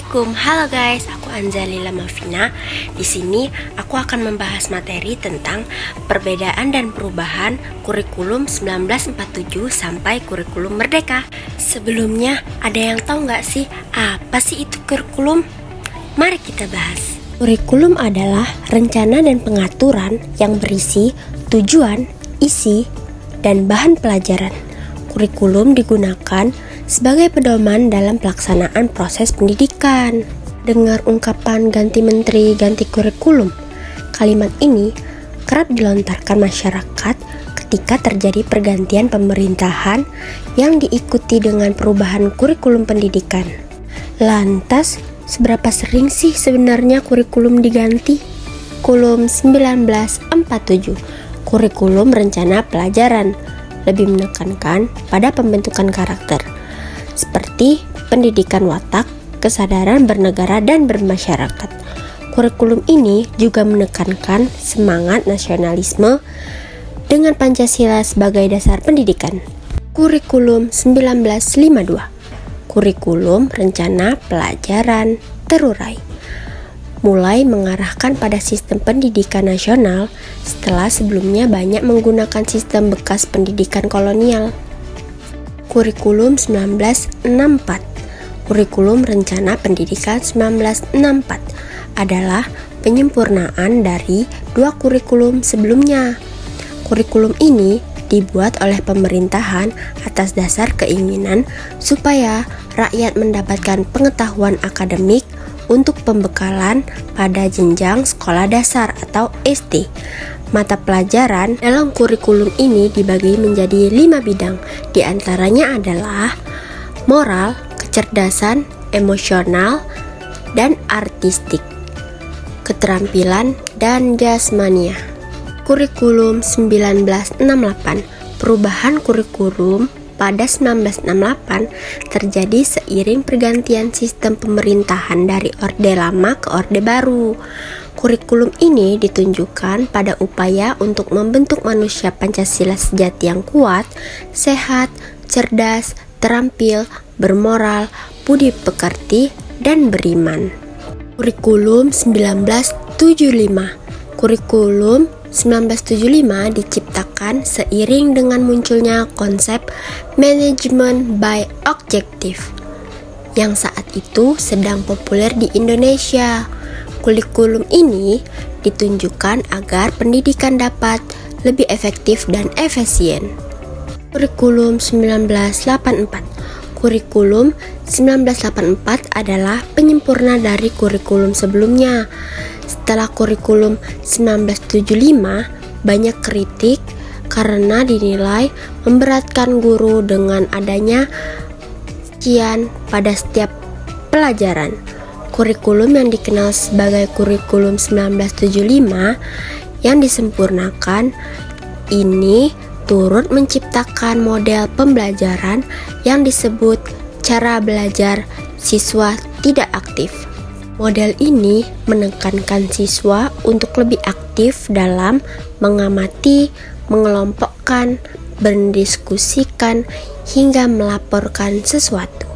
Assalamualaikum, halo guys, aku Anzalila Mafina. Di sini aku akan membahas materi tentang perbedaan dan perubahan kurikulum 1947 sampai kurikulum Merdeka. Sebelumnya, ada yang tahu nggak sih apa sih itu kurikulum? Mari kita bahas. Kurikulum adalah rencana dan pengaturan yang berisi tujuan, isi, dan bahan pelajaran. Kurikulum digunakan sebagai pedoman dalam pelaksanaan proses pendidikan. Dengar ungkapan ganti menteri, ganti kurikulum. Kalimat ini kerap dilontarkan masyarakat ketika terjadi pergantian pemerintahan yang diikuti dengan perubahan kurikulum pendidikan. Lantas, seberapa sering sih sebenarnya kurikulum diganti? Kurikulum 1947, kurikulum rencana pelajaran, lebih menekankan pada pembentukan karakter, seperti pendidikan watak, kesadaran bernegara dan bermasyarakat. Kurikulum ini juga menekankan semangat nasionalisme dengan Pancasila sebagai dasar pendidikan. Kurikulum 1952, kurikulum rencana pelajaran terurai, mulai mengarahkan pada sistem pendidikan nasional setelah sebelumnya banyak menggunakan sistem bekas pendidikan kolonial. Kurikulum 1964, kurikulum rencana pendidikan 1964 adalah penyempurnaan dari dua kurikulum sebelumnya. Kurikulum ini dibuat oleh pemerintahan atas dasar keinginan supaya rakyat mendapatkan pengetahuan akademik untuk pembekalan pada jenjang sekolah dasar atau SD. Mata pelajaran dalam kurikulum ini dibagi menjadi 5 bidang. Di antaranya adalah moral, kecerdasan, emosional, dan artistik, keterampilan, dan jasmania. Kurikulum 1968, perubahan kurikulum pada 1968 terjadi seiring pergantian sistem pemerintahan dari Orde Lama ke Orde Baru. Kurikulum ini ditunjukkan pada upaya untuk membentuk manusia Pancasila sejati yang kuat, sehat, cerdas, terampil, bermoral, budi pekerti, dan beriman. Kurikulum 1975, kurikulum 1975 diciptakan seiring dengan munculnya konsep manajemen by objective yang saat itu sedang populer di Indonesia. Kurikulum ini ditunjukkan agar pendidikan dapat lebih efektif dan efisien. Kurikulum 1984, kurikulum 1984 adalah penyempurna dari kurikulum sebelumnya. Setelah kurikulum 1975, banyak kritik karena dinilai memberatkan guru dengan adanya ujian pada setiap pelajaran. Kurikulum yang dikenal sebagai kurikulum 1975 yang disempurnakan ini turut menciptakan model pembelajaran yang disebut cara belajar siswa tidak aktif. Model ini menekankan siswa untuk lebih aktif dalam mengamati, mengelompokkan, berdiskusikan, hingga melaporkan sesuatu.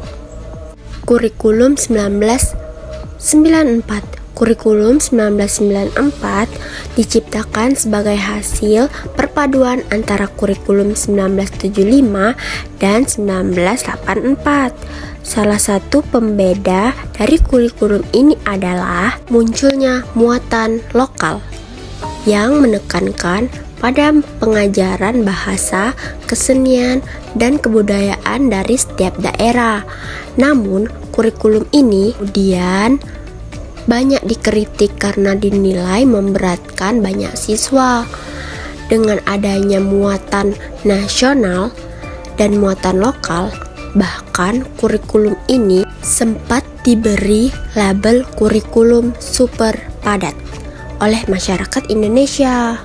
Kurikulum 1994, kurikulum 1994 diciptakan sebagai hasil perpaduan antara kurikulum 1975 dan 1984. Salah satu pembeda dari kurikulum ini adalah munculnya muatan lokal yang menekankan pada pengajaran bahasa, kesenian, dan kebudayaan dari setiap daerah. Namun, kurikulum ini kemudian banyak dikritik karena dinilai memberatkan banyak siswa. Dengan adanya muatan nasional dan muatan lokal, bahkan kurikulum ini sempat diberi label kurikulum super padat oleh masyarakat Indonesia.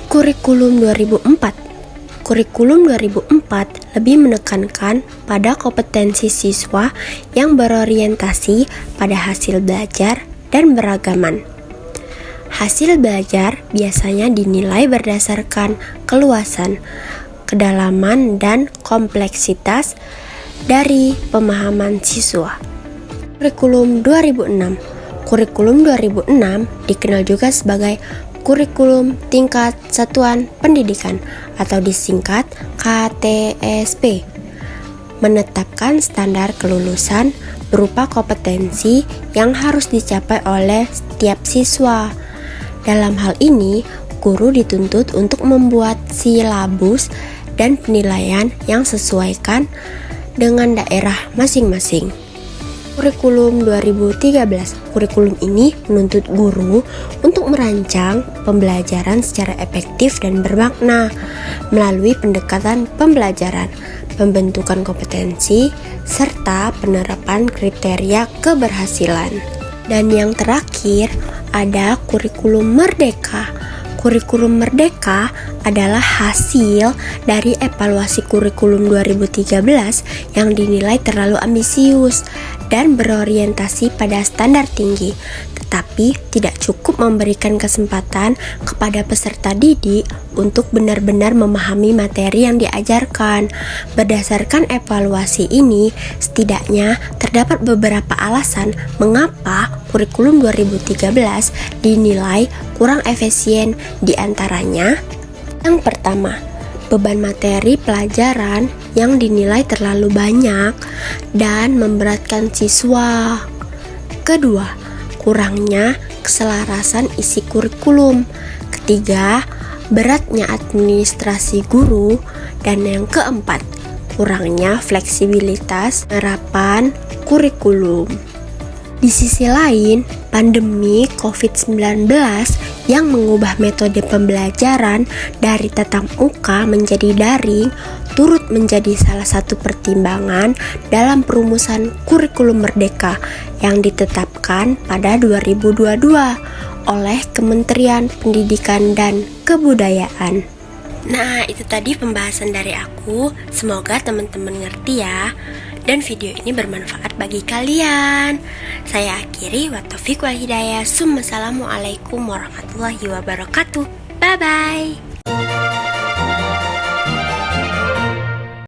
Kurikulum 2004, kurikulum 2004 lebih menekankan pada kompetensi siswa yang berorientasi pada hasil belajar dan beragaman. Hasil belajar biasanya dinilai berdasarkan keluasan, kedalaman, dan kompleksitas dari pemahaman siswa. Kurikulum 2006. Kurikulum 2006 dikenal juga sebagai Kurikulum Tingkat Satuan Pendidikan atau disingkat KTSP. Menetapkan standar kelulusan berupa kompetensi yang harus dicapai oleh setiap siswa. Dalam hal ini, guru dituntut untuk membuat silabus dan penilaian yang sesuaikan dengan daerah masing-masing. Kurikulum 2013. Kurikulum ini menuntut guru untuk merancang pembelajaran secara efektif dan bermakna melalui pendekatan pembelajaran, pembentukan kompetensi, serta penerapan kriteria keberhasilan. Dan yang terakhir, ada kurikulum merdeka. Kurikulum merdeka adalah hasil dari evaluasi kurikulum 2013 yang dinilai terlalu ambisius dan berorientasi pada standar tinggi, tetapi tidak cukup memberikan kesempatan kepada peserta didik untuk benar-benar memahami materi yang diajarkan. Berdasarkan evaluasi ini, setidaknya terdapat beberapa alasan mengapa kurikulum 2013 dinilai kurang efisien, di antaranya yang pertama, beban materi pelajaran yang dinilai terlalu banyak dan memberatkan siswa. Kedua, kurangnya keselarasan isi kurikulum. Ketiga, beratnya administrasi guru. Dan yang keempat, kurangnya fleksibilitas penerapan kurikulum. Di sisi lain, pandemi COVID-19 yang mengubah metode pembelajaran dari tatap muka menjadi daring turut menjadi salah satu pertimbangan dalam perumusan kurikulum merdeka yang ditetapkan pada 2022 oleh Kementerian Pendidikan dan Kebudayaan. Nah, itu tadi pembahasan dari aku. Semoga teman-teman ngerti ya. Dan video ini bermanfaat bagi kalian. Saya akhiri, wa taufiq wal hidayah. Assalamualaikum warahmatullahi wabarakatuh. Bye-bye.